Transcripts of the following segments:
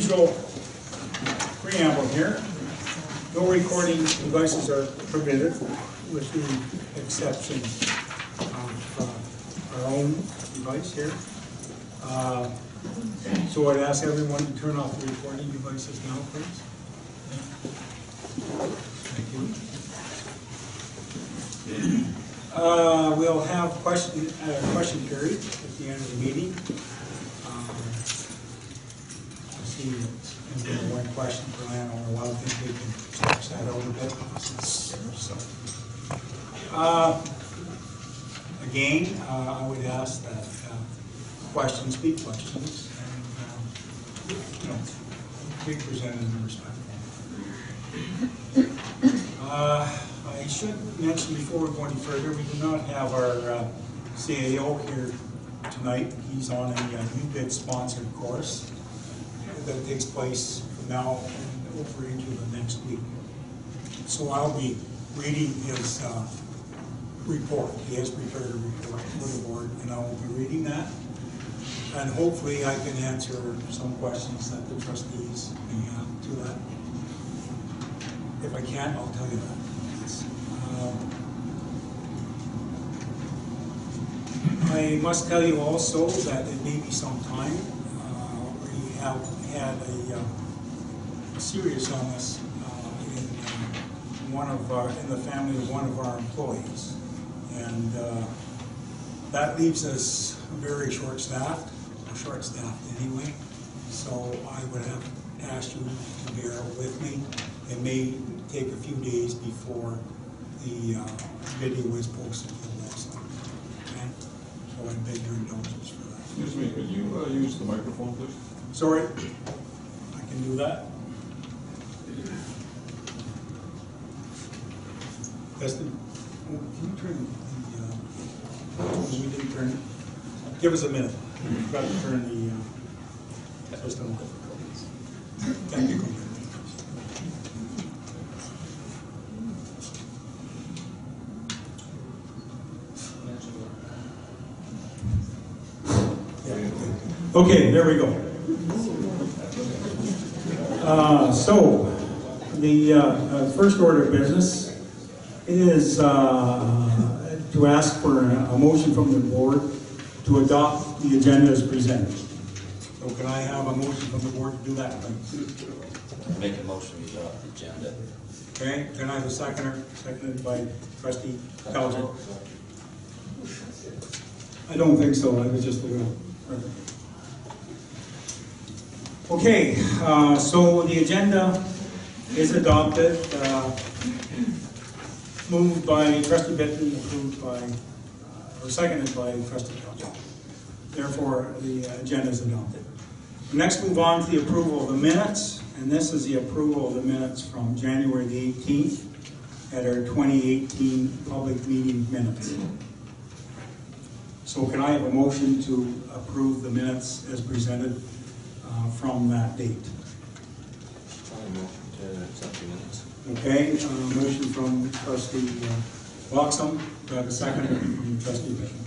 usual preamble here. No recording devices are permitted, with the exception of our own device here. So I'd ask everyone to turn off the recording devices now, please. Thank you. We'll have question period at the end of the meeting. I see one question for Lana, or I think we can stretch that out a bit. So, again, I would ask that questions be questions, and be presented in a respectful manner. I should mention before we go any further, we do not have our CAO here tonight. He's on a new bid sponsored course that takes place from now and over into the next week. So I'll be reading his report. He has prepared a report for the board, and I will be reading that. And hopefully I can answer some questions that the trustees may have to that. If I can't, I'll tell you that. I must tell you also that it may be some time. We have had a serious illness in the family of one of our employees, and that leaves us very short-staffed, anyway. So I would have asked you to bear with me. It may take a few days before the video is posted to the website. Okay? So I beg your indulgence for that. Excuse me, could you use the microphone, please? Sorry, I can do that. Destin, can you turn the, we didn't turn it? Give us a minute. We've got to turn the system. Technical. Okay, there we go. So, the first order of business is to ask for a motion from the board to adopt the agenda as presented. So can I have a motion from the board to do that, please? Make a motion to adopt the agenda. Okay, can I have a seconder? Seconded by trustee Calger. I don't think so, I was just a little. Okay, so the agenda is adopted, moved by trustee Benton, approved by, or seconded by trustee Calger. Therefore, the agenda is adopted. Next, move on to the approval of the minutes, and this is the approval of the minutes from January the 18th at our 2018 public meeting minutes. So can I have a motion to approve the minutes as presented from that date? Motion to accept the minutes. Okay, motion from trustee Loxham. Do I have a second from trustee Benton?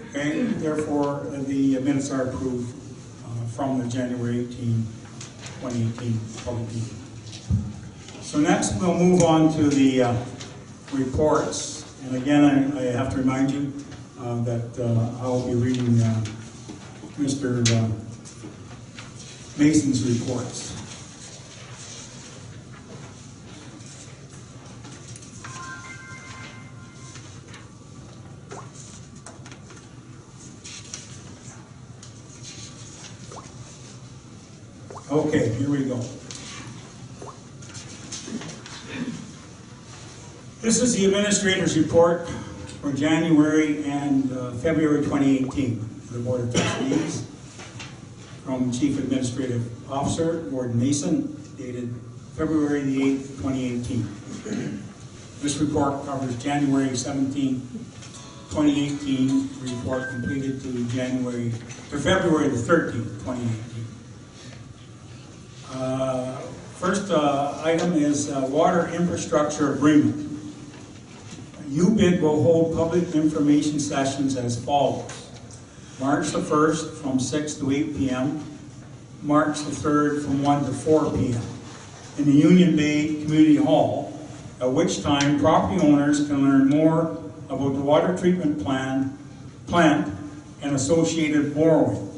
Okay, therefore the minutes are approved from the January 18, 2018 public meeting. So next we'll move on to the reports. And again, I have to remind you that I will be reading Mr. Mason's reports. Okay, here we go. This is the administrator's report for January and February 2018 for the Board of Trustees from Chief Administrative Officer, Gordon Mason, dated February the 8th, 2018. This report covers January 17, 2018, report completed to February the 13th, 2018. First item is water infrastructure agreement. UBID will hold public information sessions as follows. March the 1st from 6 to 8 p.m. March the 3rd from 1 to 4 p.m. in the Union Bay Community Hall, at which time property owners can learn more about the water treatment plant and associated borrowing.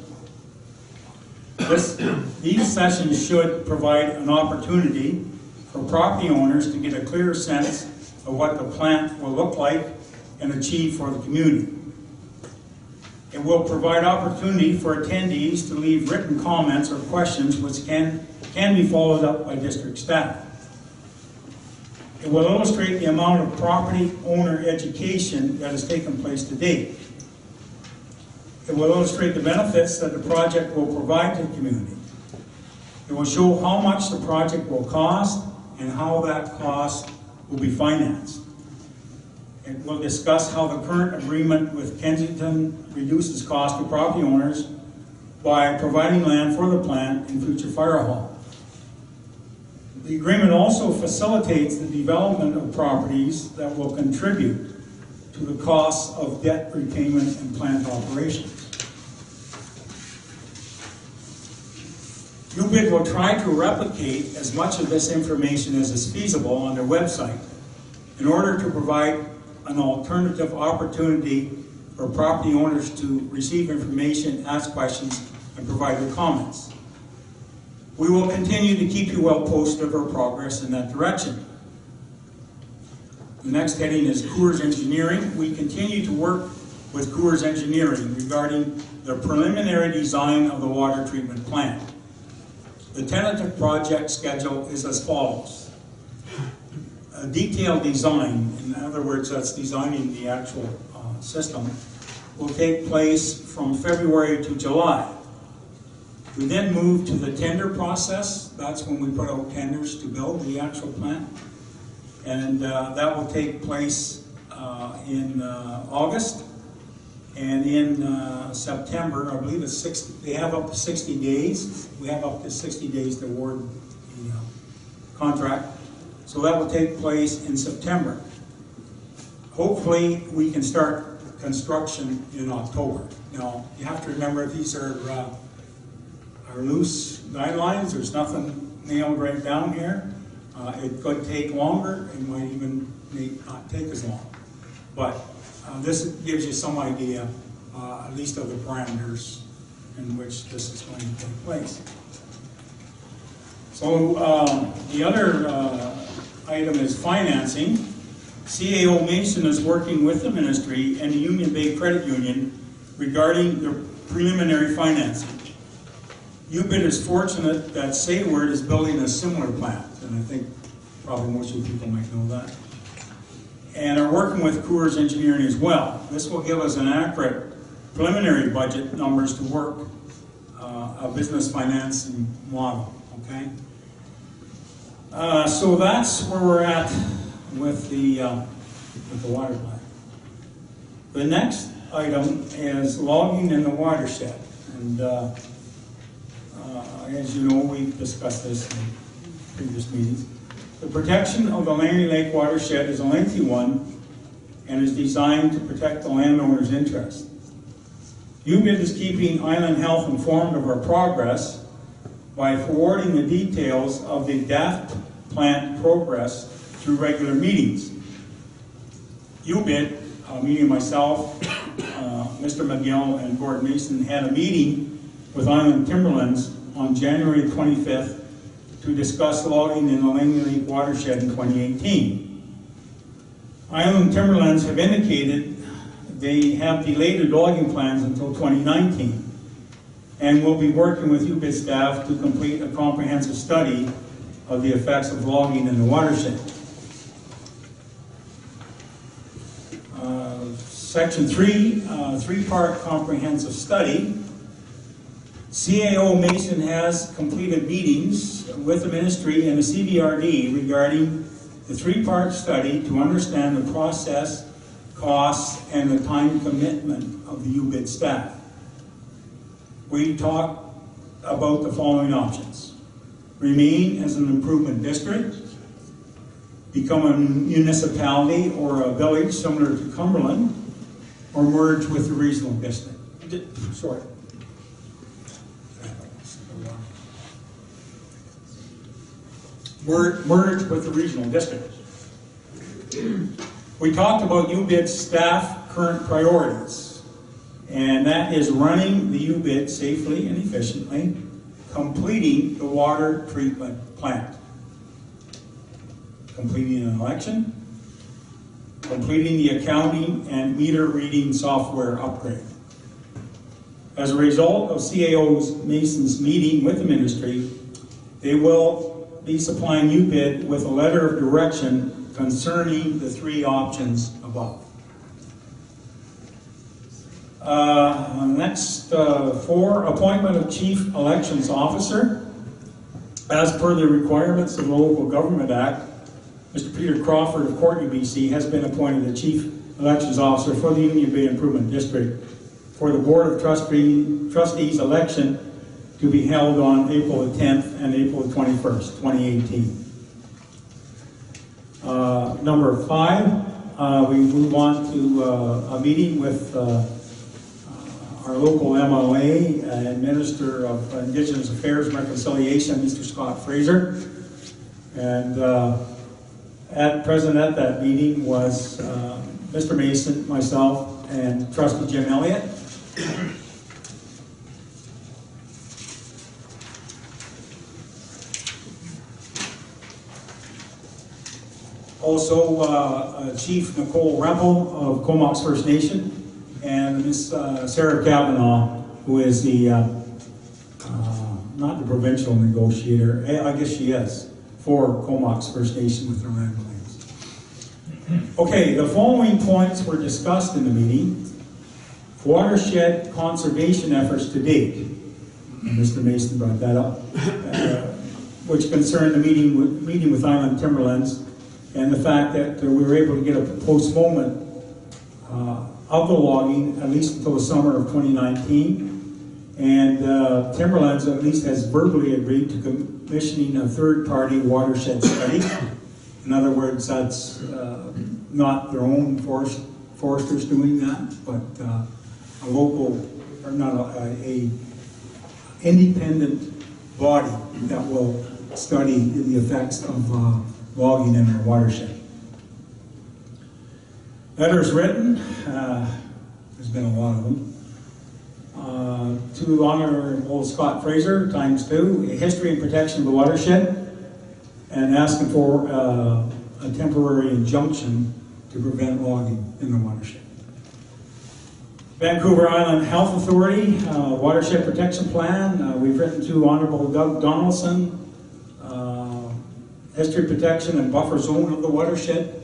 These sessions should provide an opportunity for property owners to get a clearer sense of what the plant will look like and achieve for the community. It will provide opportunity for attendees to leave written comments or questions which can be followed up by district staff. It will illustrate the amount of property owner education that has taken place to date. It will illustrate the benefits that the project will provide to the community. It will show how much the project will cost and how that cost will be financed. It will discuss how the current agreement with Kensington reduces cost to property owners by providing land for the plant and future fire hall. The agreement also facilitates the development of properties that will contribute to the costs of debt repayment and plant operations. UBID will try to replicate as much of this information as is feasible on their website in order to provide an alternative opportunity for property owners to receive information, ask questions, and provide their comments. We will continue to keep you well posted of our progress in that direction. The next heading is Coors Engineering. We continue to work with Coors Engineering regarding the preliminary design of the water treatment plant. The tentative project schedule is as follows. A detailed design, in other words, that's designing the actual system, will take place from February to July. We then move to the tender process. That's when we put out tenders to build the actual plant. And that will take place in August. And in September, I believe it's 60, they have up to 60 days. We have up to 60 days to award the contract. So that will take place in September. Hopefully, we can start construction in October. Now, you have to remember these are loose guidelines. There's nothing nailed right down here. It could take longer. It might even not take as long. But this gives you some idea, at least of the parameters in which this is going to take place. So the other item is financing. CAO Mason is working with the ministry and the Union Bay Credit Union regarding the preliminary financing. UBID is fortunate that Sayward is building a similar plant, and I think probably most of you people might know that, and are working with Coors Engineering as well. This will give us an accurate preliminary budget numbers to work a business financing model, okay? So that's where we're at with the water plant. The next item is logging in the watershed. And as you know, we've discussed this in previous meetings. The protection of the Langley Lake watershed is a lengthy one and is designed to protect the landowner's interest. UBID is keeping Island Health informed of our progress by forwarding the details of the DAFT plant progress through regular meetings. UBID, meaning myself, Mr. McGill, and Gordon Mason, had a meeting with Island Timberlands on January 25th to discuss logging in the Langley Lake watershed in 2018. Island Timberlands have indicated they have delayed their logging plans until 2019 and will be working with UBID staff to complete a comprehensive study of the effects of logging in the watershed. Section 3, three-part comprehensive study. CAO Mason has completed meetings with the ministry and the CBRD regarding the three-part study to understand the process, costs, and the time commitment of the UBID staff. We talked about the following options: remain as an improvement district, become a municipality or a village similar to Cumberland, or merge with the regional district. merged with the regional district. We talked about UBID staff current priorities, and that is running the UBID safely and efficiently, completing the water treatment plant, completing an election, completing the accounting and meter reading software upgrade. As a result of CAO's Mason's meeting with the ministry, they will be supplying UBID with a letter of direction concerning the three options above. Next, 4, appointment of Chief Elections Officer. As per the requirements of the Local Government Act, Mr. Peter Crawford of Courtenay, BC has been appointed the Chief Elections Officer for the Union Bay Improvement District for the Board of Trustees election to be held on April the 10th and April the 21st, 2018. Number 5, we move on to a meeting with our local MLA and Minister of Indigenous Affairs and Reconciliation, Mr. Scott Fraser. And present at that meeting was Mr. Mason, myself, and Trustee Jim Elliott. Also, Chief Nicole Rempel of Comox First Nation, and Miss Sarah Kavanaugh, who is the, not the provincial negotiator, I guess she is, for Comox First Nation with their land claims. Okay, the following points were discussed in the meeting. Watershed conservation efforts to date. And Mr. Mason brought that up, which concerned the meeting with Island Timberlands, and the fact that we were able to get a postponement of the logging at least until the summer of 2019. And Timberlands at least has verbally agreed to commissioning a third-party watershed study. In other words, that's not their own foresters doing that, but a local, or not a independent body that will study the effects of logging in our watershed. Letters written, there's been a lot of them. To Honorable Scott Fraser, ×2, a history and protection of the watershed, and asking for a temporary injunction to prevent logging in the watershed. Vancouver Island Health Authority, Watershed Protection Plan. We've written to Honorable Doug Donaldson, history protection and buffer zone of the watershed.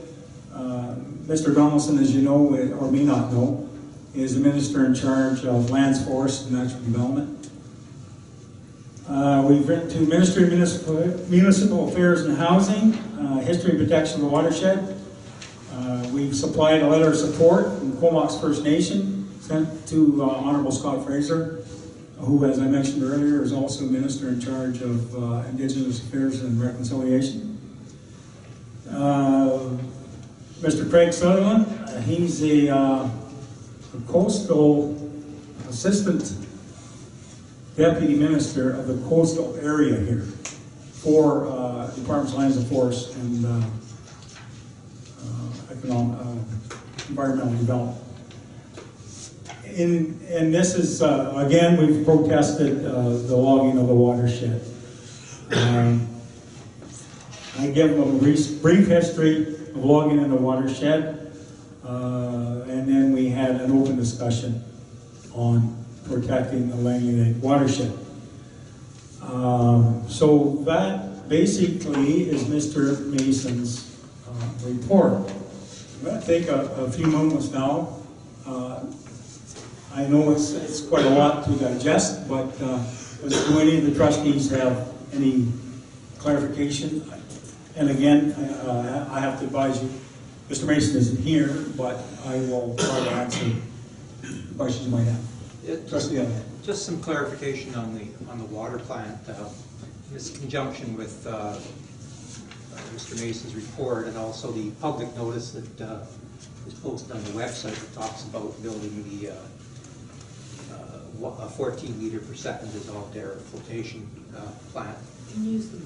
Mr. Donaldson, as you know, or may not know, is the Minister in charge of Lands, Forests, and Natural Development. We've written to Ministry of Municipal Affairs and Housing, history and protection of the watershed. We've supplied a letter of support from Comox First Nation, sent to Honorable Scott Fraser, who, as I mentioned earlier, is also Minister in charge of Indigenous Affairs and Reconciliation. Mr. Craig Sutherland, he's a coastal assistant deputy minister of the coastal area here for Department of Lands and Forests and environmental development. And this is, again, we've protested the logging of the watershed. I give them a brief history of logging in the watershed, and then we had an open discussion on protecting the Langley Lake watershed. So that basically is Mr. Mason's report. I'm going to take a few moments now. I know it's quite a lot to digest, but do any of the trustees have any clarification? And again, I have to advise you, Mr. Mason isn't here, but I will try to answer questions you might have. Trustee, just some clarification on the water plant. This conjunction with Mr. Mason's report, and also the public notice that is posted on the website that talks about building the a 14 liter per second dissolved air flotation plant. Can you use the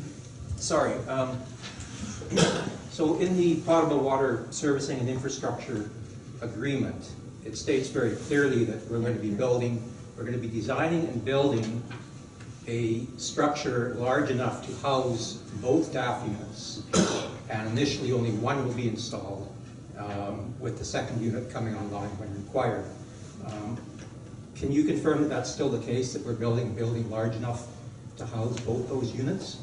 Sorry. So in the potable water servicing and infrastructure agreement, it states very clearly that we're going to be designing and building a structure large enough to house both DAF units, and initially only one will be installed, with the second unit coming online when required. Can you confirm that that's still the case, that we're building a building large enough to house both those units?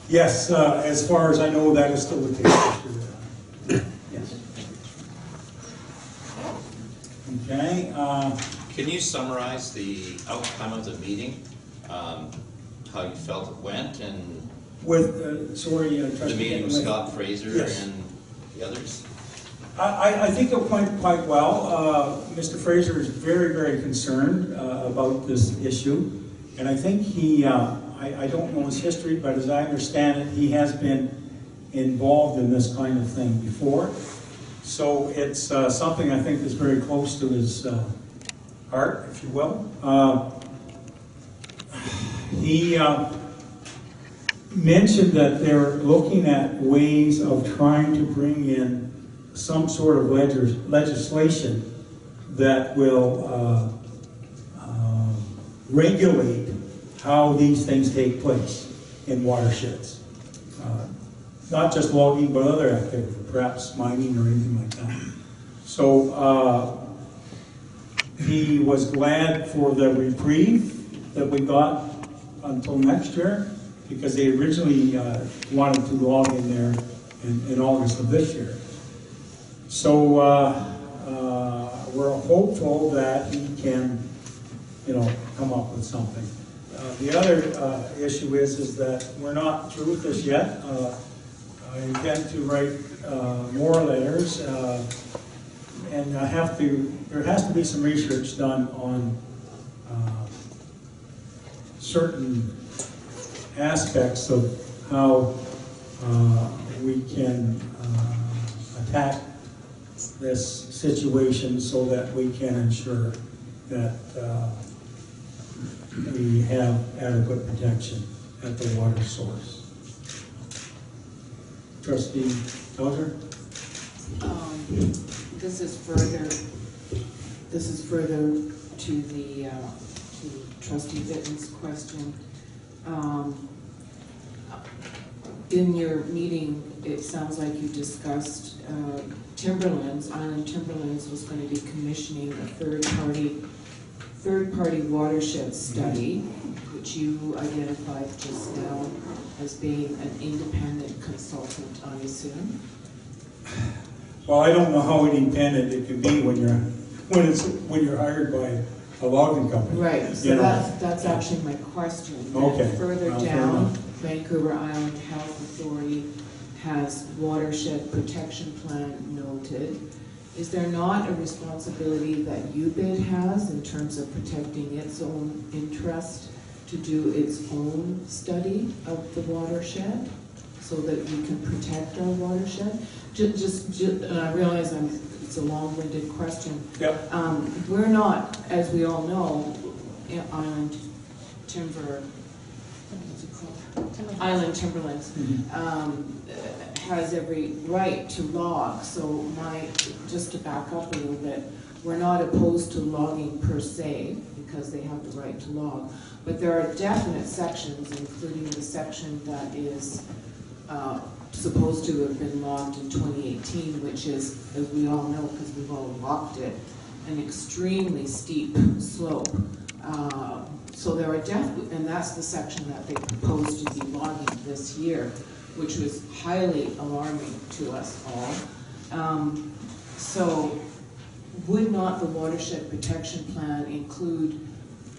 Yes, as far as I know, that is still the case. Yes. Okay. Can you summarize the outcome of the meeting? How you felt it went, and With, the meeting with Scott Fraser Yes. and the others? I think it went quite well. Mr. Fraser is very, very concerned about this issue. And I think he, I don't know his history, but as I understand it, he has been involved in this kind of thing before. So it's something I think is very close to his heart, if you will. He mentioned that they're looking at ways of trying to bring in some sort of legislation that will regulate how these things take place in watersheds. Not just logging, but other activity, perhaps mining or anything like that. So he was glad for the reprieve that we got until next year, because they originally wanted to log in there in August of this year. So we're hopeful that he can, come up with something. The other issue is that we're not through with this yet. I intend to write more letters, and there has to be some research done on certain aspects of how we can attack this situation so that we can ensure that we have adequate protection at the water source. Trustee Dozier? This is further to the to Trustee Vitten's question. In your meeting, it sounds like you discussed Island Timberlands was going to be commissioning a third-party watershed study, which you identified just now as being an independent consultant, I assume. Well, I don't know how independent it can be when you're hired by a logging company. Right. So that's actually my question. Okay. Further down, Vancouver Island Health Authority has watershed protection plan noted. Is there not a responsibility that UBID has in terms of protecting its own interest to do its own study of the watershed so that we can protect our watershed? And I realize it's a long-winded question. Yep. We're not, as we all know, Island Timber, what's it called? Island Timberlands. Has every right to log. So just to back up a little bit, we're not opposed to logging per se because they have the right to log, but there are definite sections, including the section that is supposed to have been logged in 2018, which is, as we all know because we've all walked it, an extremely steep slope. So there are definitely, and that's the section that they proposed to be logging this year, which was highly alarming to us all. So would not the watershed protection plan include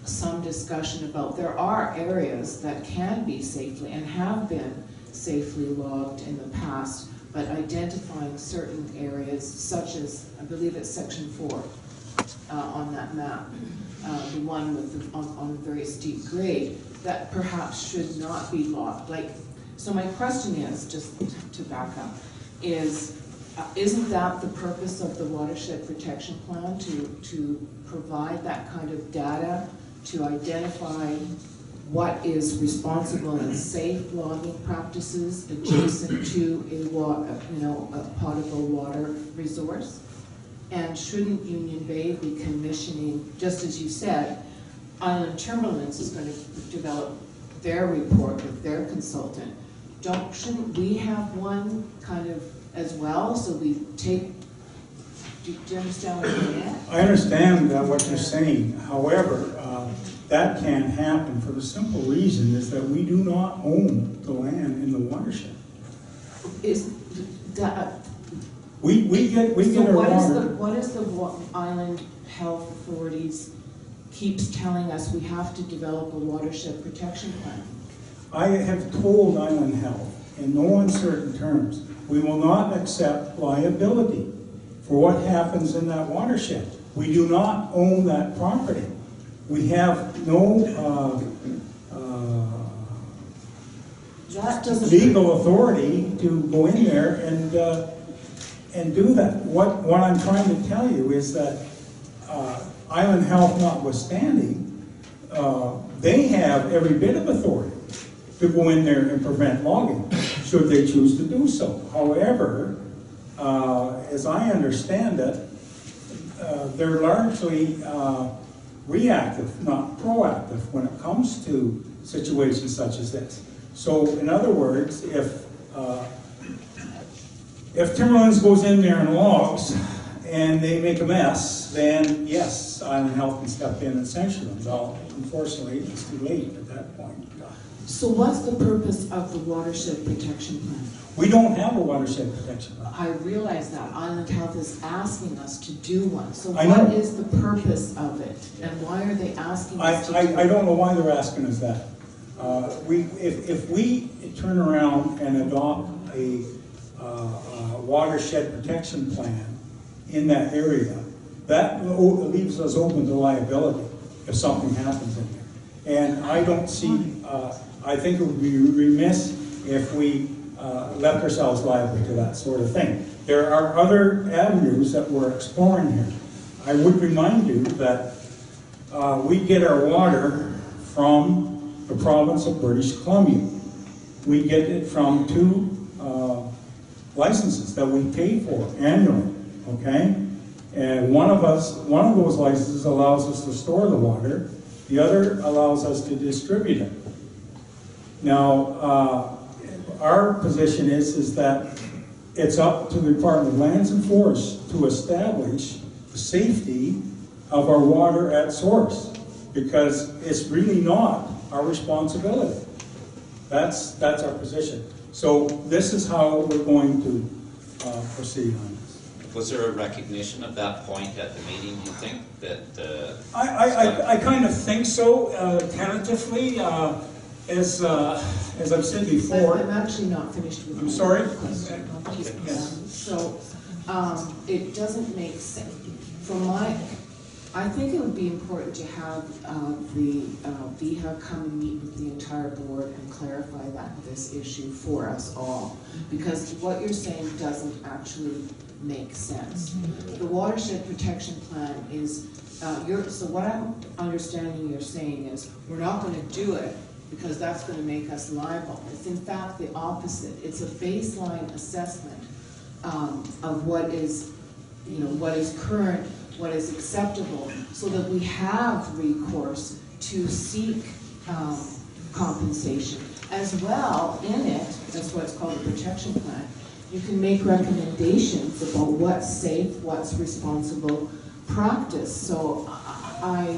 some discussion about, there are areas that can be safely and have been safely logged in the past, but identifying certain areas such as, I believe it's section 4 on that map, the one with on a very steep grade, that perhaps should not be logged. So my question is, just to back up, isn't that the purpose of the watershed protection plan, to provide that kind of data to identify what is responsible and safe logging practices adjacent to a potable water resource? And shouldn't Union Bay be commissioning, just as you said, Island Timberlands is going to develop their report with their consultant. Shouldn't we have one kind of as well, so we take, do you understand what I mean? I understand what you're saying. However, that can't happen for the simple reason is that we do not own the land in the watershed. Is that, We get our water. what is the Island Health Authorities keeps telling us we have to develop a watershed protection plan? I have told Island Health in no uncertain terms, we will not accept liability for what happens in that watershed. We do not own that property. We have no That doesn't legal authority to go in there and do that. What I'm trying to tell you is that Island Health notwithstanding, they have every bit of authority to go in there and prevent logging, should they choose to do so. However, as I understand it, they're largely reactive, not proactive, when it comes to situations such as this. So, in other words, if Timberlands goes in there and logs, and they make a mess, then yes, Island Health can step in and censure them. Well, unfortunately, it's too late at that point. So what's the purpose of the watershed protection plan? We don't have a watershed protection plan. I realize that Island Health is asking us to do one. So I what know. is the purpose of it? And why are they asking us to do it? I don't know why they're asking us that. If we turn around and adopt a watershed protection plan in that area, that leaves us open to liability if something happens in there. And I don't see, I think it would be remiss if we left ourselves liable to that sort of thing. There are other avenues that we're exploring here. I would remind you that we get our water from the province of British Columbia. We get it from 2 licenses that we pay for annually, okay? And one of those licenses allows us to store the water, the other allows us to distribute it. Now, our position is that it's up to the Department of Lands and Forests to establish the safety of our water at source, because it's really not our responsibility. That's our position. So this is how we're going to proceed on this. Was there a recognition of that point at the meeting, do you think, that? I kind of think so, tentatively, as I've said before. I'm actually not finished with I'm my sorry? question. Yes. So, it doesn't make sense. I think it would be important to have the VHA come and meet with the entire board and clarify this issue for us all. Because what you're saying doesn't actually make sense. The watershed protection plan is, so what I'm understanding you're saying is, we're not going to do it because that's going to make us liable. It's in fact the opposite. It's a baseline assessment of what is, what is current, what is acceptable, so that we have recourse to seek compensation. As well, in it, that's what's called a protection plan, you can make recommendations about what's safe, what's responsible practice. So I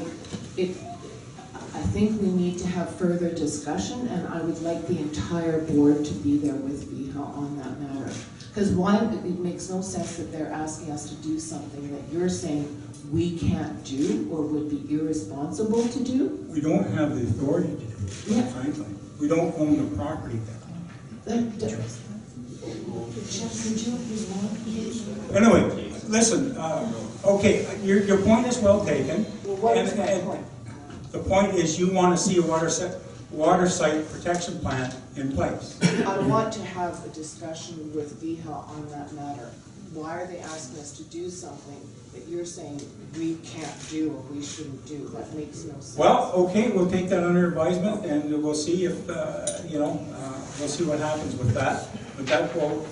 think we need to have further discussion, and I would like the entire board to be there with VHA on that matter. Because it makes no sense that they're asking us to do something that you're saying we can't do or would be irresponsible to do. We don't have the authority to do it, Yeah. frankly. We don't own the property there. Anyway, listen, okay, your point is well taken. Well, what is And- my and point? The point is you want to see a water site protection plan in place. I want to have a discussion with VHA on that matter. Why are they asking us to do something that you're saying we can't do or we shouldn't do. That makes no sense. Well, okay, we'll take that under advisement, and we'll see if, we'll see what happens with that. But that will,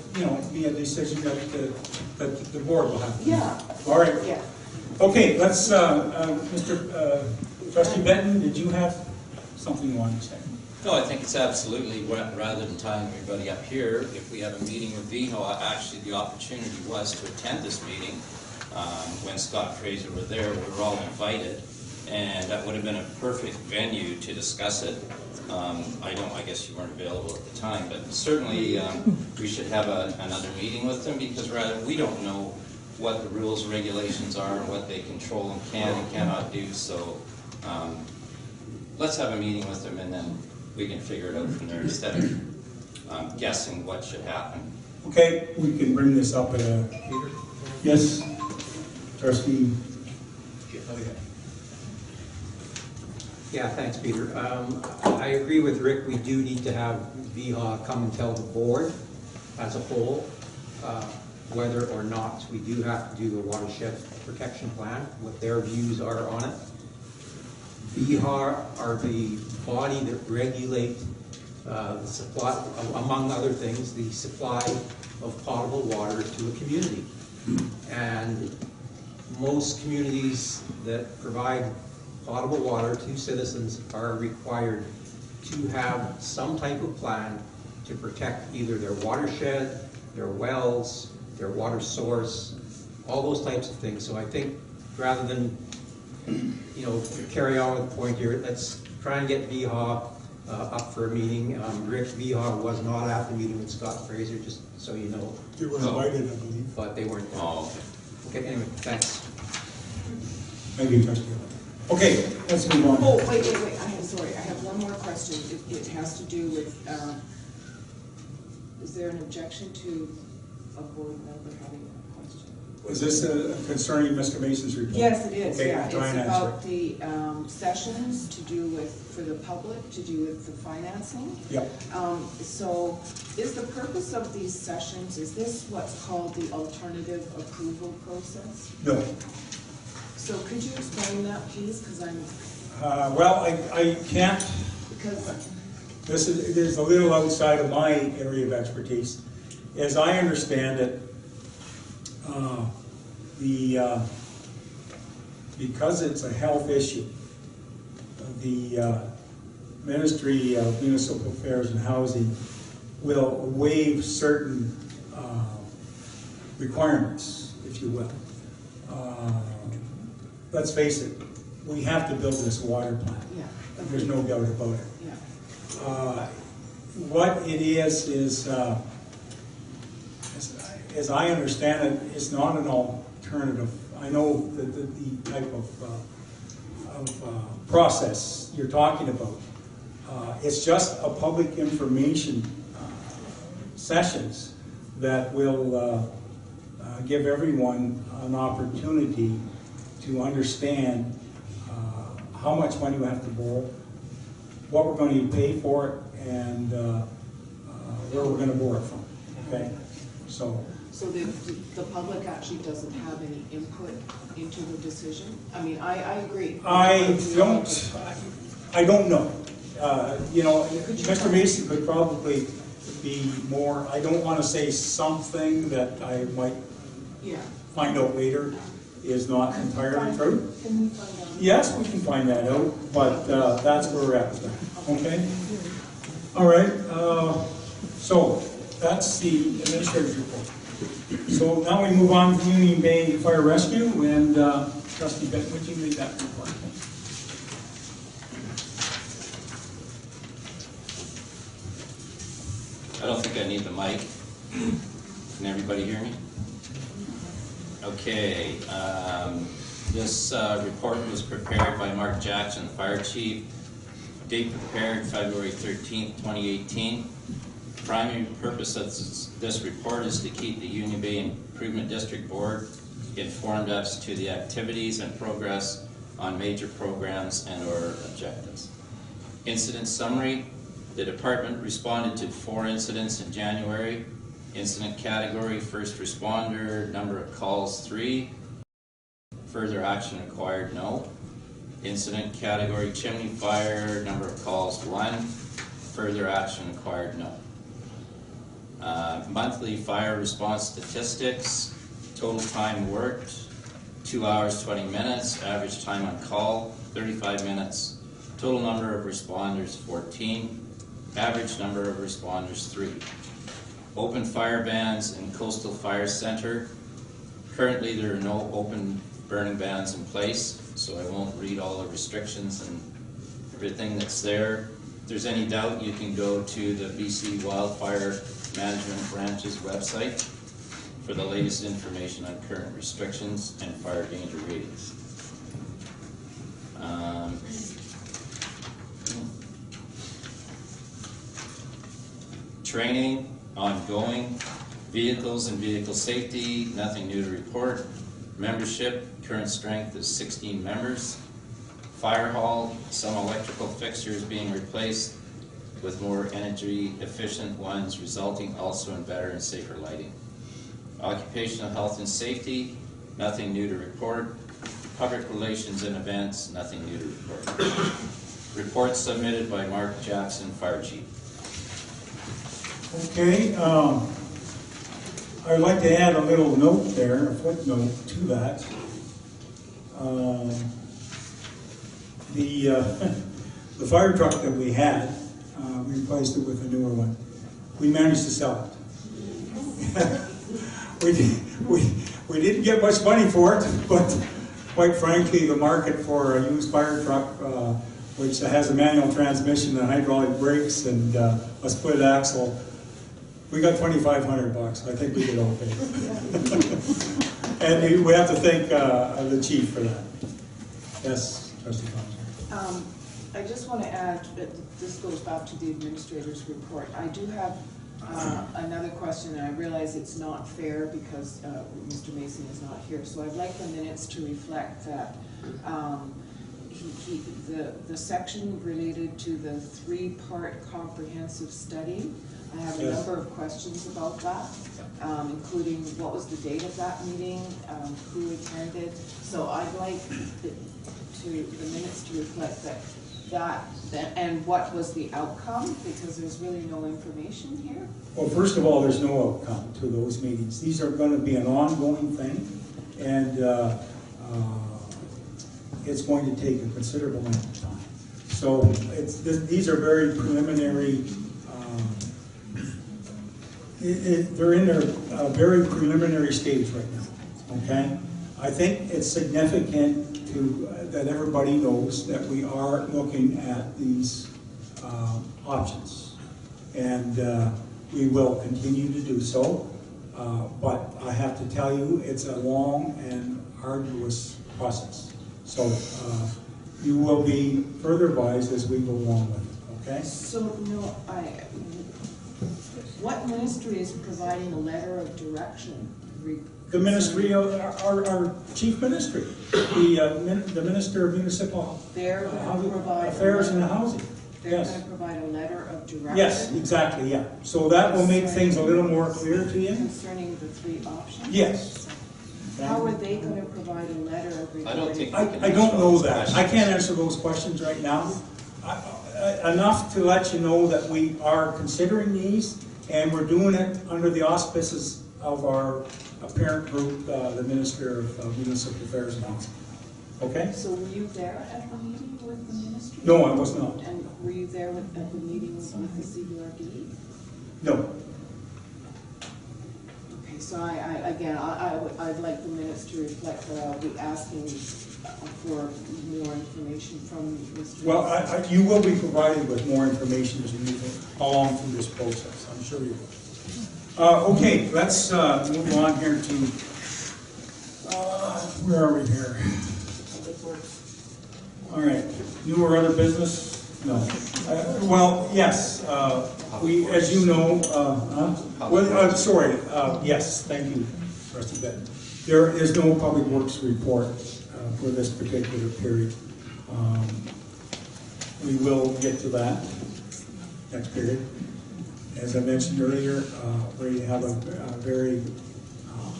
be a decision that the board will have to make. Yeah. All right. Yeah. Okay, let's, Mr. Trustee Benton, did you have something you wanted to say? No, I think it's absolutely, rather than tying everybody up here, if we have a meeting with VHO, actually the opportunity was to attend this meeting. When Scott Fraser were there, we were all invited, and that would have been a perfect venue to discuss it. I guess you weren't available at the time, but certainly we should have another meeting with them, because rather we don't know what the rules, regulations are, and what they control and can and cannot do. So let's have a meeting with them, and then we can figure it out from there instead of guessing what should happen. Okay, we can bring this up at a... Yes, Trustee. Yeah, thanks, Peter. I agree with Rick. We do need to have VHA come and tell the board as a whole whether or not we do have to do a watershed protection plan, what their views are on it. VHA are the body that regulate the supply, among other things, the supply of potable water to a community. And most communities that provide potable water to citizens are required to have some type of plan to protect either their watershed, their wells, their water source, all those types of things. So I think rather than carry on with the point here, let's try and get VHA up for a meeting. Rick, VHA was not at the meeting with Scott Fraser, just so you know. They were invited, I believe. But they weren't there. Oh, okay. Okay, anyway, thanks. Maybe Trustee. Okay, let's move on. Oh, wait, I have one more question. It has to do with, is there an objection to a board member having a question? Is this concerning Mr. Mason's report? Yes, it is, Okay, yeah. It's try and answer about the sessions to do with, for the public, to do with the financing. Yep. So is the purpose of these sessions, is this what's called the alternative approval process? No. So could you explain that, please? Because I'm, Well, I can't. because, This is a little outside of my area of expertise. As I understand it, because it's a health issue, the Ministry of Municipal Affairs and Housing will waive certain requirements, if you will. Let's face it, we have to build this water plant. yeah. There's no doubt about it. Yeah. What it is, as I understand it, it's not an alternative. I know that the type of process you're talking about. It's just a public information sessions that will give everyone an opportunity to understand how much money we have to borrow, what we're going to pay for it, and where we're going to borrow it from. Okay, so the public actually doesn't have any input into the decision? I mean, I agree. I don't know. Mr. Mason could probably be more. I don't want to say something that I might find out later is not entirely true. Can we find out? Yes, we can find that out, but that's where we're at with that. Okay? All right. So that's the administrator's report. So now we move on to Union Bay Fire Rescue, and Trustee Benton, would you read that report? I don't think I need the mic. Can everybody hear me? Okay. This report was prepared by Mark Jackson, the Fire Chief. Date prepared February 13th, 2018. The primary purpose of this report is to keep the Union Bay Improvement District Board informed as to the activities and progress on major programs and or objectives. Incident summary. The department responded to 4 incidents in January. Incident category, first responder, number of calls 3. further action required, no. Incident category, chimney fire, number of calls, 1. Further action required, no. Monthly fire response statistics, total time worked, 2 hours, 20 minutes, average time on call, 35 minutes, total number of responders, 14, average number of responders, 3. Open fire bans in Coastal Fire Center. Currently, there are no open burning bans in place, so I won't read all the restrictions and everything that's there. If there's any doubt, you can go to the BC Wildfire Management Branch's website for the latest information on current restrictions and fire danger ratings. Training, ongoing. Vehicles and vehicle safety, nothing new to report. Membership, current strength is 16 members. Fire hall, some electrical fixtures being replaced with more energy efficient ones, resulting also in better and safer lighting. Occupational health and safety, nothing new to report. Public relations and events, nothing new to report. Reports submitted by Mark Jackson, Fire Chief. Okay, I would like to add a little note there, a footnote to that. The fire truck that we had, we replaced it with a newer one. We managed to sell it. we didn't get much money for it, but quite frankly, the market for a used fire truck, which has a manual transmission and hydraulic brakes and a split axle, we got $2,500. I think we did okay. And we have to thank the chief for that. Yes, Trustee Thompson. I just want to add that this goes back to the administrator's report. I do have another question, and I realize it's not fair because Mr. Mason is not here. So I'd like the minutes to reflect that the section related to the 3-part comprehensive study, I have a number of questions about that, including what was the date of that meeting, who attended. So I'd like the minutes to reflect that and what was the outcome, because there's really no information here. Well, first of all, there's no outcome to those meetings. These are going to be an ongoing thing, and it's going to take a considerable amount of time. So these are very preliminary. They're in their very preliminary stage right now. Okay, I think it's significant that everybody knows that we are looking at these options, and we will continue to do so. But I have to tell you, it's a long and arduous process. So you will be further advised as we go along with it. Okay. So no, what ministry is providing a letter of direction? The ministry of our chief ministry, the Minister of Municipal They're going to provide Affairs and Housing. They're Yes. going to provide a letter of direction. Yes, exactly. Yeah. So that will make things a little more clear to you. Concerning the 3 options. Yes. How are they going to provide a letter of I don't think regarding? I don't know that. I can't answer those questions right now. Enough to let you know that we are considering these, and we're doing it under the auspices of our parent group, the Minister of Municipal Affairs and Housing. Okay? So were you there at the meeting with the ministry? No, I was not. And were you there at the meeting with the CBRD? No. Okay, so I'd like the minutes to reflect that I'll be asking for more information from Mr. Well, you will be provided with more information as we move along through this process. I'm sure you will. Okay, let's move on here to, where are we here? All right, new or other business? No. Well, yes, we, as you know, yes, thank you, Trustee Benton. There is no public works report for this particular period. We will get to that next period. As I mentioned earlier, we have a very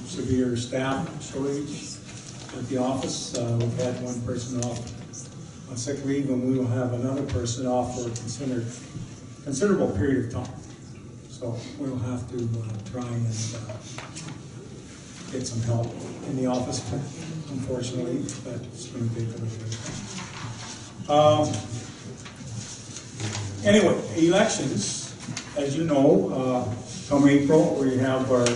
severe staff shortage with the office. We've had one person off on sick leave, and we will have another person off for a considerable period of time. So we'll have to try and get some help in the office, unfortunately, but it's going to take a little bit of time. Anyway, elections, as you know, come April, we have our,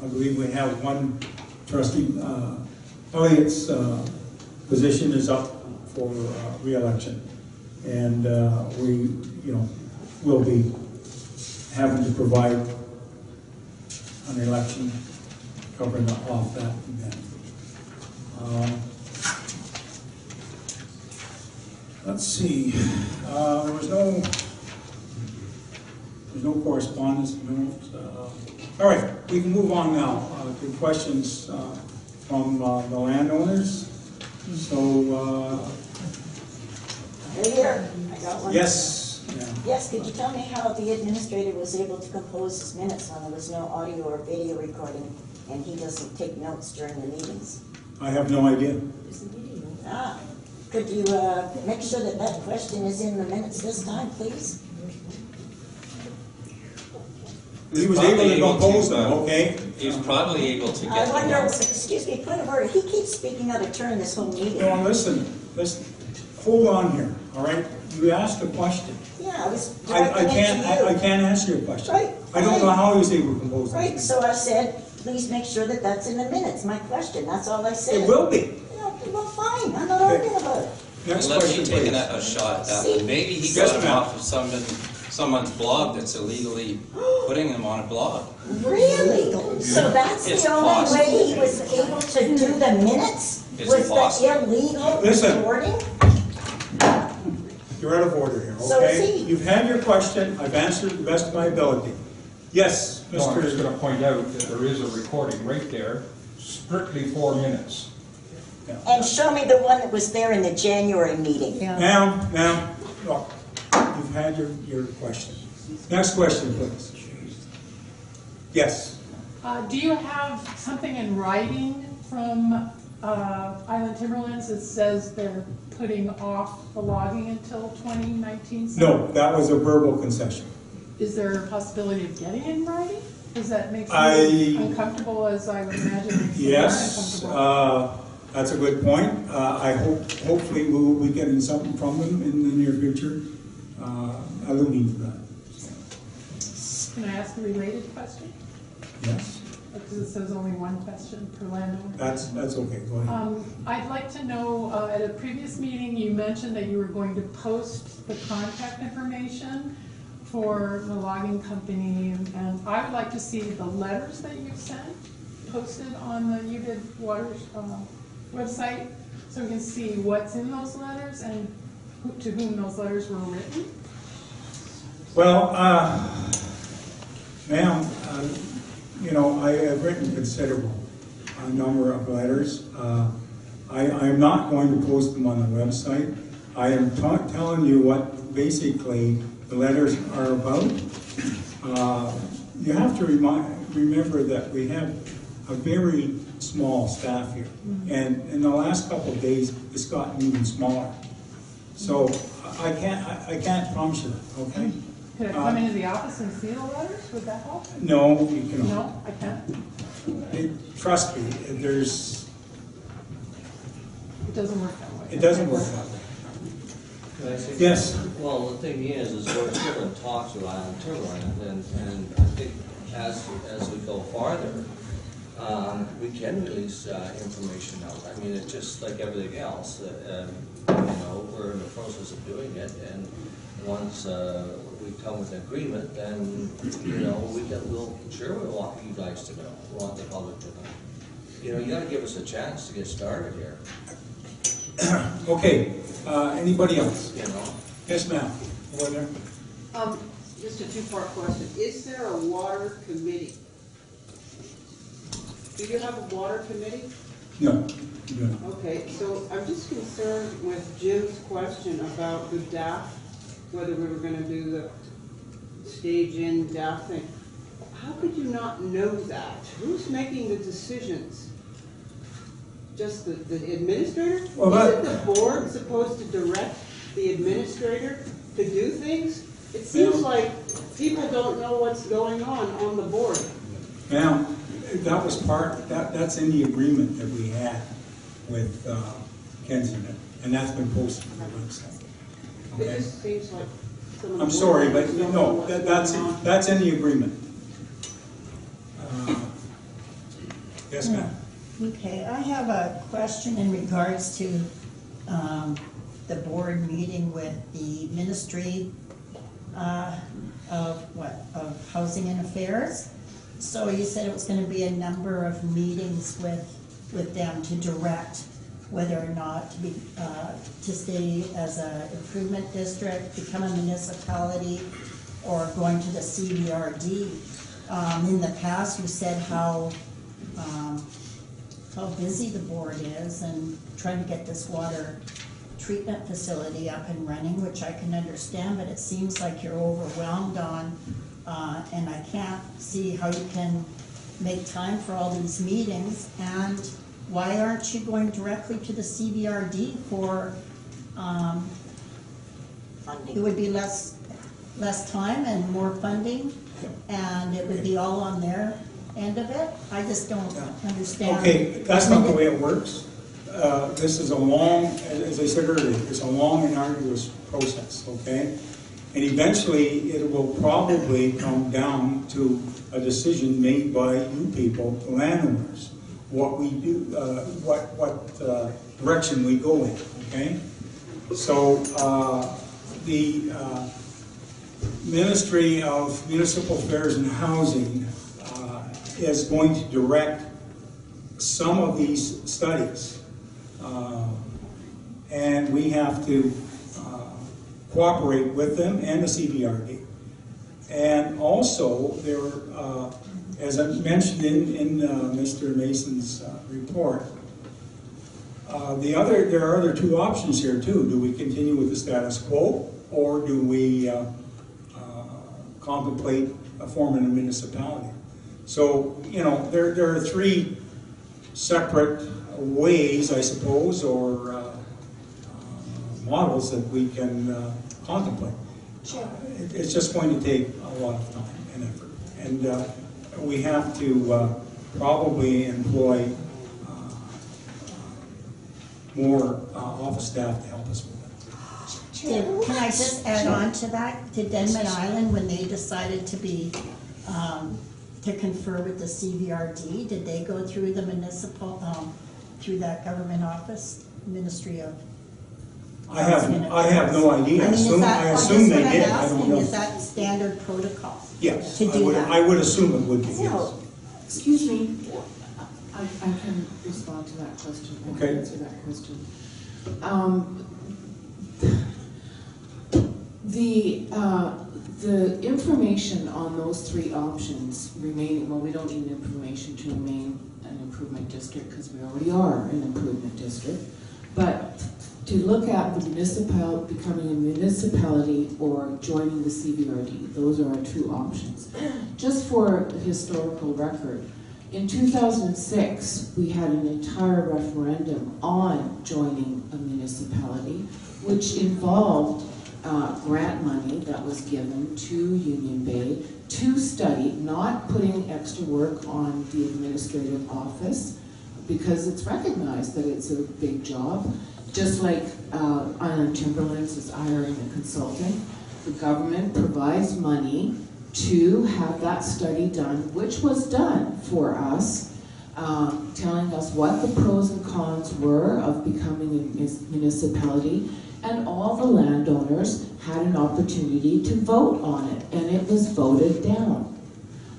I believe we have one trustee, Elliot's position is up for re-election. And we, will be having to provide an election covering off that event. Let's see, there's no correspondence, all right, we can move on now to questions from the landowners. So, Right here, I got one. yes. Yeah. Yes, could you tell me how the administrator was able to compose his minutes when there was no audio or video recording and he doesn't take notes during the meetings? I have no idea. Could you make sure that that question is in the minutes this time, please? He was able to compose them, okay? He's probably able to I get the wonder, notes. excuse me, point of order, he keeps speaking out of turn this whole meeting. No, listen, hold on here, all right? You asked a question. Yeah, I was I directing it to you. can't answer your question. Right, I don't know how he was able to compose them. Right, so I said, please make sure that that's in the minutes, my question, that's all I said. It will be. Yeah, well, fine, I'm not arguing about it. Next Let question, me take please. a shot at that one. Maybe he Yes, got them ma'am. off of someone's blog that's illegally putting them on a blog. Really? So that's It's the only possible. way he was able to do the minutes? It's Was possible. the illegal Listen. recording? You're out of order here, So is okay? he. You've had your question, I've answered to the best of my ability. Yes, No, I'm just Mr. gonna point out that there is a recording right there, strictly 4 minutes. And show me the one that was there in the January meeting. Ma'am, look, you've had your question. Next question, please. Yes. Do you have something in writing from Island Timberlands that says they're putting off the logging until 2019? No, that was a verbal concession. Is there a possibility of getting it in writing? Does that make I- you uncomfortable, as I would imagine it makes you more Yes, uncomfortable? that's a good point. I hopefully we will be getting something from them in the near future, alluding to that. Can I ask a related question? Yes, Because it says only one question per landowner. that's okay, go ahead. I'd like to know, at a previous meeting, you mentioned that you were going to post the contact information for the logging company, and I would like to see the letters that you've sent posted on the UDID Waters website, so we can see what's in those letters and to whom those letters were written. Well, ma'am, I have written considerable number of letters. I am not going to post them on the website. I am telling you what basically the letters are about. You have to remember that we have a very small staff here. And in the last couple of days, it's gotten even smaller. So I can't promise you that, okay? Could I come into the office and see the letters? Would that help? No, you cannot. No, I can't. Trust me, It doesn't work that way. it doesn't work that way. Can I say Yes. something? Well, the thing is we're still in talks with Island Timberland, and I think as we go farther, we can release information out. I mean, it's just like everything else. We're in the process of doing it, and once we come with an agreement, then we'll want you guys to know. We want the public to know. You got to give us a chance to get started here. Okay, anybody else? Yes, Yes, ma'am. Over there. Just a two-part question. Is there a water committee? Do you have a water committee? No, you don't. Okay, so I'm just concerned with Jim's question about the DAF, whether we were gonna do the stage-in DAF thing. How could you not know that? Who's making the decisions just the administrator? Well, that- Isn't the board supposed to direct the administrator to do things? It seems Yeah. like people don't know what's going on the board. Now, that was that's in the agreement that we had with Kensington, and that's been posted on the website. It Okay? just seems like some of the I'm board sorry, but members don't know no, what's going on. that's in the agreement. Yes, ma'am. Okay, I have a question in regards to the board meeting with the Ministry of Housing and Affairs. So you said it was gonna be a number of meetings with them to direct whether or not to stay as a improvement district, become a municipality, or going to the CBRD. In the past, you said how busy the board is and trying to get this water treatment facility up and running, which I can understand, but it seems like you're overwhelmed on, and I can't see how you can make time for all these meetings. And why aren't you going directly to the CBRD for, it would be less time and more funding, and it would be all on their end of it? I just don't understand. Okay, that's not the way it works. This is a long, as I said earlier, it's a long and arduous process, okay? And eventually, it will probably come down to a decision made by you people, the landowners, what we do, what direction we go in, okay? So, the Ministry of Municipal Affairs and Housing is going to direct some of these studies. And we have to cooperate with them and the CBRD. And also, there, as I mentioned in Mr. Mason's report, there are other two options here too. Do we continue with the status quo, or do we contemplate forming a municipality? So, you know, there are three separate ways, I suppose, or models that we can contemplate. It's just going to take a lot of time and effort. And we have to probably employ more office staff to help us with it. Can I just add on to that? To Denman Island, when they decided to be, to confer with the CBRD, did they go through the municipal, through that government office, Ministry of? I have no idea. I mean, I assume they did. I That's don't what I'm asking, know. is that standard protocol? Yes, To do that? I would assume it would be, yes. So, excuse me, I can respond to that question. I can Okay. answer that question. The information on those three options remaining, well, we don't need information to remain an improvement district because we already are an improvement district. But to look at the becoming a municipality or joining the CBRD, those are our two options. Just for the historical record, in 2006, we had an entire referendum on joining a municipality, which involved grant money that was given to Union Bay to study, not putting extra work on the administrative office, because it's recognized that it's a big job. Just like Island Timberlands is hiring a consultant, the government provides money to have that study done, which was done for us, telling us what the pros and cons were of becoming a municipality, and all the landowners had an opportunity to vote on it, and it was voted down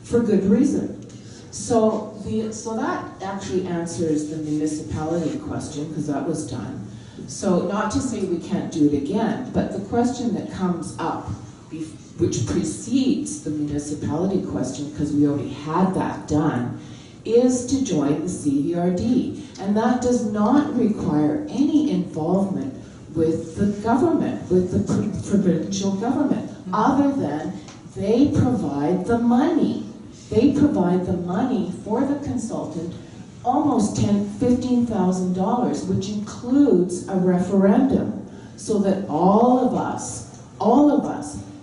for good reason. So that actually answers the municipality question, because that was done. So not to say we can't do it again, but the question that comes up, which precedes the municipality question, because we already had that done, is to join the CBRD. And that does not require any involvement with the government, with the provincial government, other than they provide the money. They provide the money for the consultant almost $15,000, which includes a referendum, so that all of us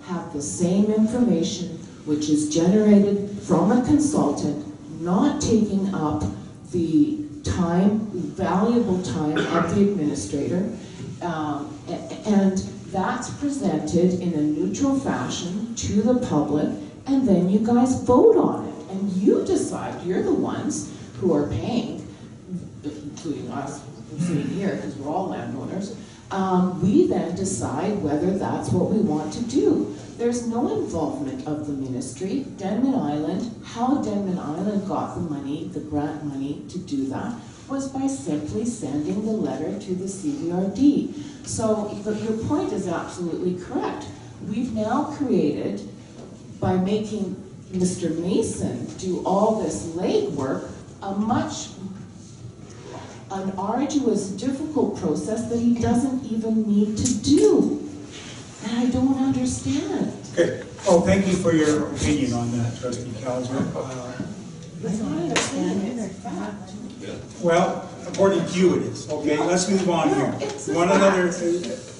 have the same information, which is generated from a consultant, not taking up the time, valuable time of the administrator, and that's presented in a neutral fashion to the public, and then you guys vote on it, and you decide. You're the ones who are paying, including us sitting here, because we're all landowners. We then decide whether that's what we want to do. There's no involvement of the ministry. Denman Island, how Denman Island got the money, the grant money to do that, was by simply sending the letter to the CVRD. So your point is absolutely correct. We've now created, by making Mr. Mason do all this legwork, an arduous, difficult process that he doesn't even need to do. And I don't understand. Okay. Oh, thank you for your opinion on that, Trustee Cowser. It's not an opinion, it's a fact. Well, according to you it is. Okay, let's move on here. One another,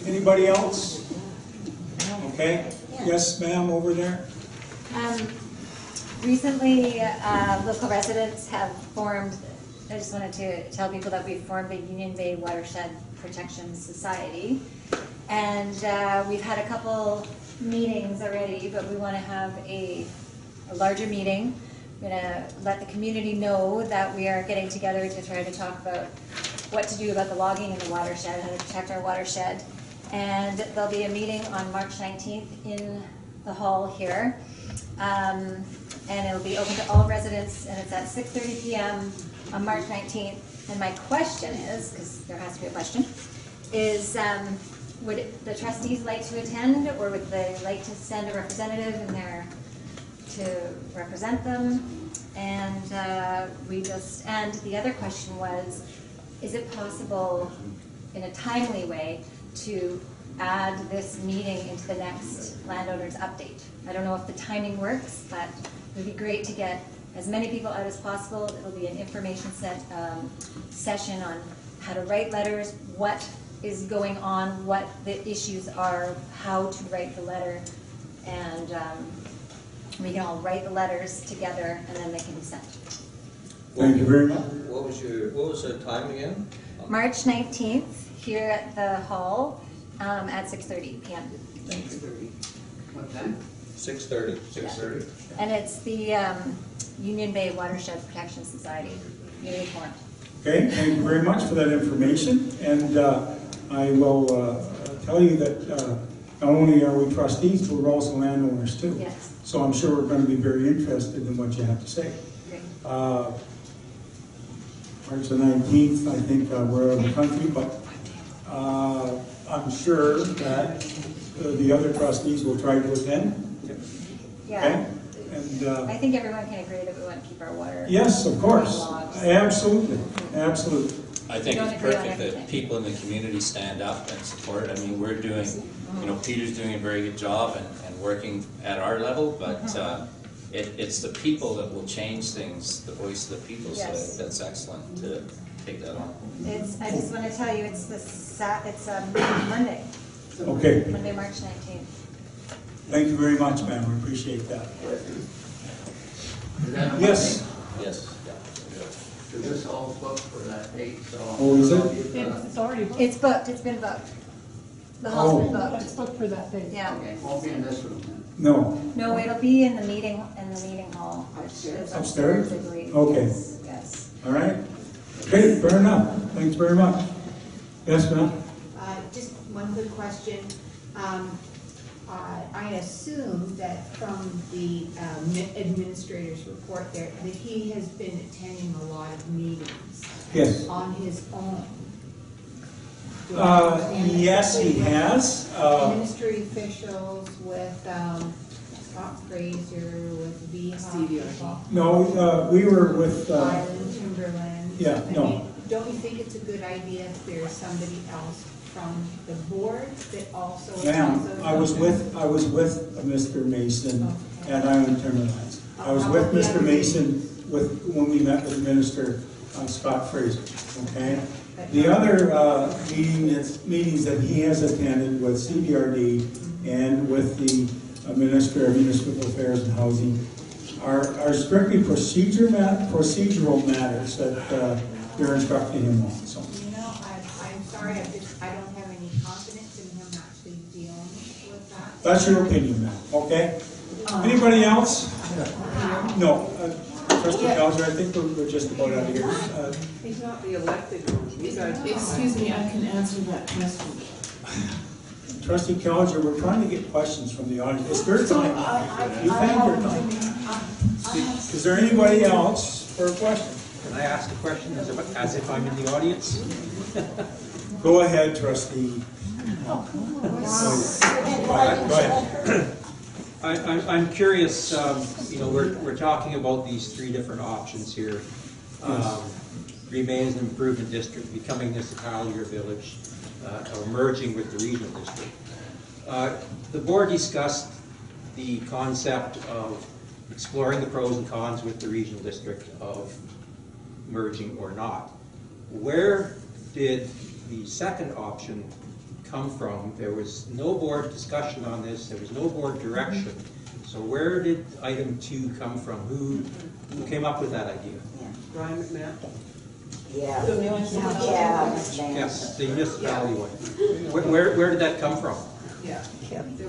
anybody else? Okay, yes, ma'am, over there. Recently, local residents have formed, I just wanted to tell people that we've formed a Union Bay Watershed Protection Society. And we've had a couple meetings already, but we want to have a larger meeting. I'm going to let the community know that we are getting together to try to talk about what to do about the logging in the watershed, how to protect our watershed. And there'll be a meeting on March 19th in the hall here. And it'll be open to all residents, and it's at 6:30 p.m. on March 19th. And my question is, because there has to be a question, is would the trustees like to attend, or would they like to send a representative in there to represent them? And and the other question was, is it possible in a timely way to add this meeting into the next landowners update? I don't know if the timing works, but it would be great to get as many people out as possible. It'll be an information session on how to write letters, what is going on, what the issues are, how to write the letter, and we can all write the letters together, and then they can be sent. Thank you very much. What was the time again? March 19th, here at the hall, at 6:30 p.m. What time? 6:30. 6:30. And it's the Union Bay Watershed Protection Society, newly formed. Okay, thank you very much for that information. And I will tell you that not only are we trustees, but we're also landowners too. Yes. So I'm sure we're going to be very interested in what you have to say. Great. March the 19th, I think we're out of the country, but I'm sure that the other trustees will try to attend. Yeah. Okay? And I think everyone can agree that we want to keep our water. yes, of course. logs. Absolutely. Absolutely. I think Don't it's agree on perfect that everything. people in the community stand up and support. I mean, we're doing, Peter's doing a very good job and working at our level, but it's the people that will change things, the voice of the people, so Yes. that's excellent to take that on. I just want to tell you, it's Monday, Okay. Monday, March 19th. Thank you very much, ma'am. We appreciate that. Is that a Yes. Yes. Is this all booked for that date? So Oh, is it? It's already booked. It's booked, it's been booked. The hall's been booked. It's booked for that day. Yeah. Okay, won't be in this room then. No. No, it'll be in the meeting hall, which is Upstairs? I believe. Okay. Yes, yes. All right. Okay, fair enough. Thanks very much. Yes, ma'am? Just one quick question. I assume that from the administrator's report there, that he has been attending a lot of meetings Yes. on his own. Do I understand that Yes, he correctly? has. Ministry officials, with Scott Fraser, with VHA. No, we were with, Island Timberland. yeah, I no. mean, don't you think it's a good idea if there's somebody else from the board that also Ma'am, attends those I was meetings? with Mr. Mason at Island Timberlands. I was with Mr. Mason when we met with the minister Scott Fraser, okay? The other meetings that he has attended with CBRD and with the Minister of Municipal Affairs and Housing are strictly procedural matters that they're instructing him on, so. You know, I'm sorry, I don't have any confidence in him actually dealing with that. That's your opinion, ma'am, okay? Anybody else? No. Trustee Cowser, I think we're just about out of here. He's not the elected one. You guys. Excuse me, I can answer that question. Trustee Cowser, we're trying to get questions from the audience. It's their time. You thank your time. Is there anybody else for a question? Can I ask a question as if I'm in the audience? Go ahead, trustee. Go ahead. I'm curious, you know, we're talking about these three different options here. Remain as an improvement district, becoming municipality or village, or merging with the regional district. The board discussed the concept of exploring the pros and cons with the regional district of merging or not. Where did the second option come from? There was no board discussion on this, there was no board direction. So where did item 2 come from? Who came up with that idea? Brian McMahon? Yeah. Yes, the municipality one. Where did that come from? Yeah.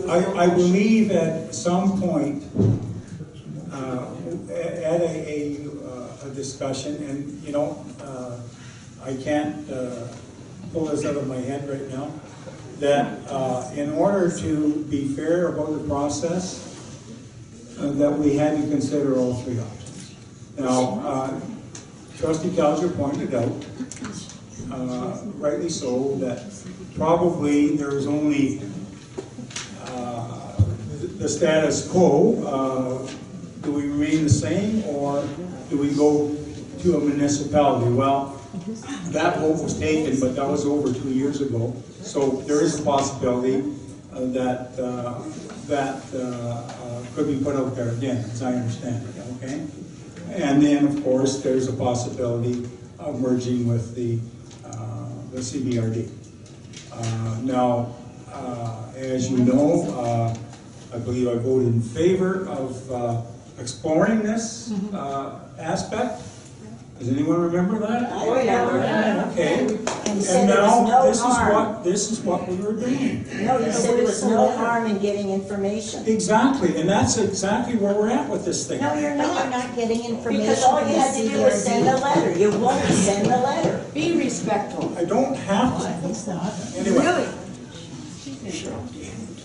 I believe at some point, at a discussion, and you know, I can't pull this out of my head right now, that in order to be fair about the process, that we had to consider all three options. Now, Trustee Cowser pointed out, rightly so, that probably there is only the status quo. Do we remain the same, or do we go to a municipality? Well, that vote was taken, but that was over 2 years ago. So there is a possibility that could be put out there again, as I understand it, okay? And then, of course, there's a possibility of merging with the CBRD. Now, as you know, I believe I voted in favor of exploring this aspect. Does anyone remember that? I remember that. Okay. And you said there was no harm. This is what we were doing. No, you said there was no harm in getting information. Exactly, and that's exactly where we're at with this thing. No, you're No, not. you're not getting information. Because all from you the had to do was send a CBRD. letter. You won't send a letter. Be respectful. I don't have to. He's not. Anyway.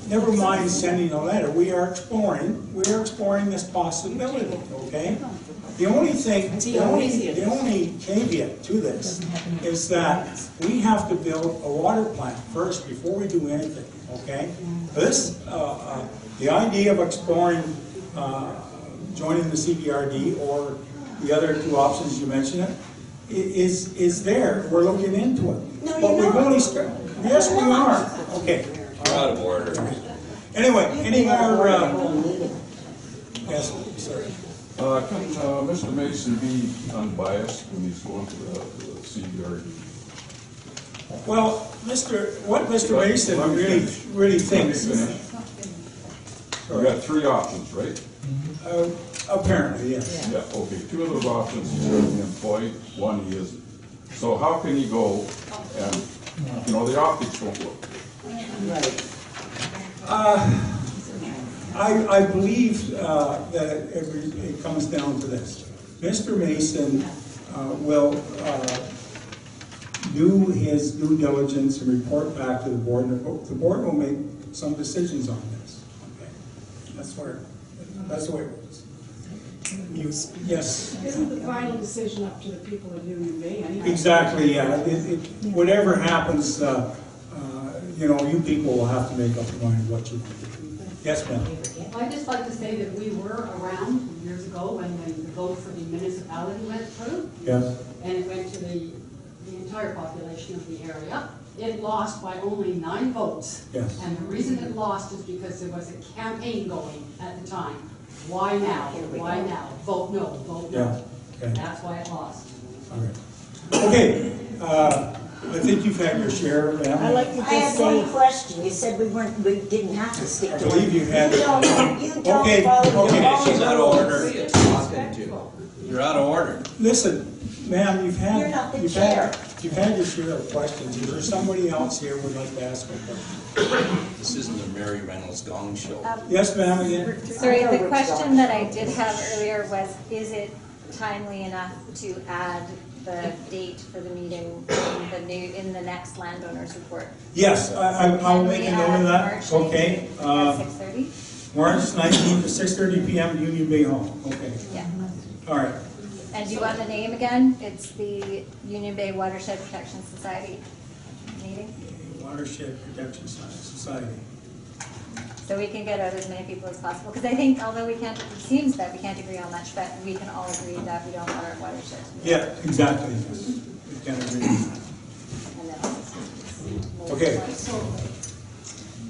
Never mind sending a letter. We are exploring this possibility, okay? The only thing, the only caveat to this is that we have to build a water plant first before we do anything, okay? This, the idea of exploring joining the CBRD or the other two options you mentioned is there. We're looking into it. No, But you're we've not. only yes, we are. Okay. We're out of order. Anyway, any more? Meeting. Yes, sorry. Can Mr. Mason be unbiased when he's going to the CBRD? Well, what Mr. Mason really thinks. We got three options, right? Apparently, yes. Yeah, okay. Two of those options he's going to be employed, one he isn't. So how can he go and, you know, the optics won't work. Right. I believe that it comes down to this. Mr. Mason will do his due diligence and report back to the board, and the board will make some decisions on this. Okay, that's the way it works. Yes. Isn't the final decision up to the people of Union Bay anyway? Exactly. Yeah. Whatever happens, you know, you people will have to make up your mind what you want to do. Yes, ma'am. I'd just like to say that we were around years ago when the vote for the municipality went through. Yes. And it went to the entire population of the area. It lost by only 9 votes. Yes. And the reason it lost is because there was a campaign going at the time. Why now? Why now? Vote no, vote no. Yeah. Okay. That's why it lost. All right. Okay, I think you've had your share, ma'am. I like to I just had one say, question. You said we didn't have to stick I to believe it. you had. You don't Okay, follow okay. your own She's out of rules. order. Who are you talking to? You're out of order. Listen, ma'am, You're not the chair. you've had your share of questions. Is there somebody else here who would like to ask a question? This isn't the Mary Reynolds Gong Show. Yes, ma'am, again? Sorry, the question that I did have earlier was, is it timely enough to add the date for the meeting in the next landowners report? Yes, I'll make a note of that. Okay. At 6:30? March 19th to 6:30 p.m. Union Bay Hall. Okay. Yeah. All right. And do you want the name again? It's the Union Bay Watershed Protection Society meeting. Watershed Protection Society. So we can get out as many people as possible, because I think although it seems that we can't agree on much, but we can all agree that we don't want our watershed to be. Yeah, exactly. We can agree. And then also. Okay.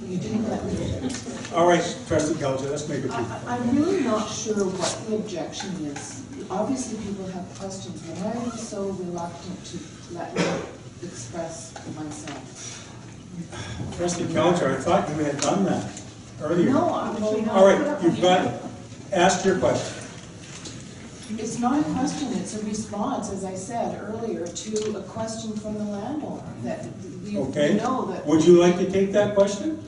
You didn't let me. All right, Trustee Kelcher, let's make it brief. I'm really not sure what the objection is. Obviously, people have questions. Why are you so reluctant to let me express myself? Trustee Kelcher, I thought you had done that earlier. No, I'm going All right, you've got, ask your question. It's not a question, it's a response, as I said earlier, to a question from the landowner that we Okay. know that. Would you like to take that question?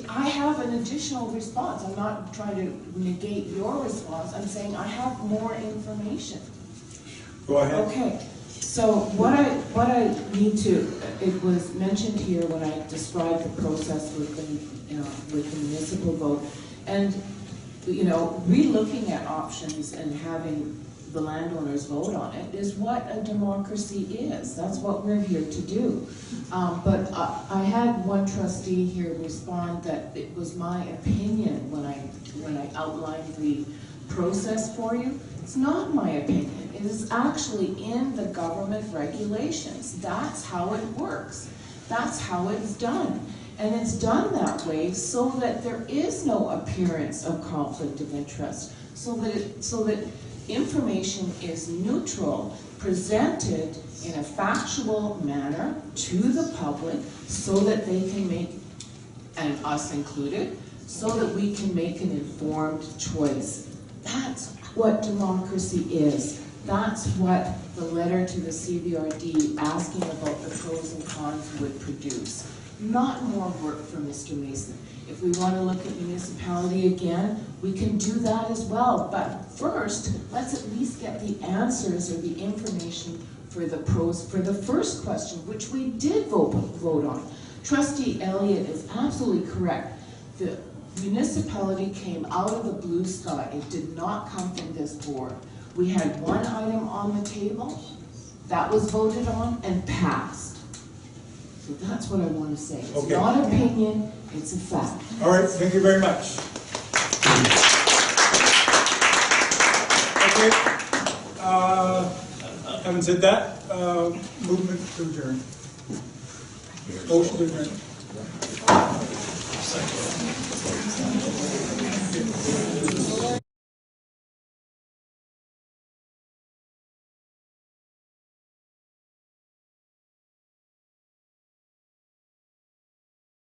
I have an additional response. I'm not trying to negate your response. I'm saying I have more information. Go ahead. Okay. So what I need to, it was mentioned here when I described the process with the municipal vote, and re-looking at options and having the landowners vote on it is what a democracy is. That's what we're here to do. But I had one trustee here respond that it was my opinion when I outlined the process for you. It's not my opinion. It is actually in the government regulations. That's how it works. That's how it's done. And it's done that way so that there is no appearance of conflict of interest, so that information is neutral, presented in a factual manner to the public so that they can make, and us included, so that we can make an informed choice. That's what democracy is. That's what the letter to the CBRD asking about the pros and cons would produce. Not more work for Mr. Mason. If we want to look at municipality again, we can do that as well. But first, let's at least get the answers or the information for the pros for the first question, which we did vote on. Trustee Elliott is absolutely correct. The municipality came out of the blue sky. It did not come from this board. We had one item on the table that was voted on and passed. So that's what I want to say. It's Okay. not opinion, it's a fact. All right, thank you very much. Okay, having said that, movement to adjourn. Motion to adjourn.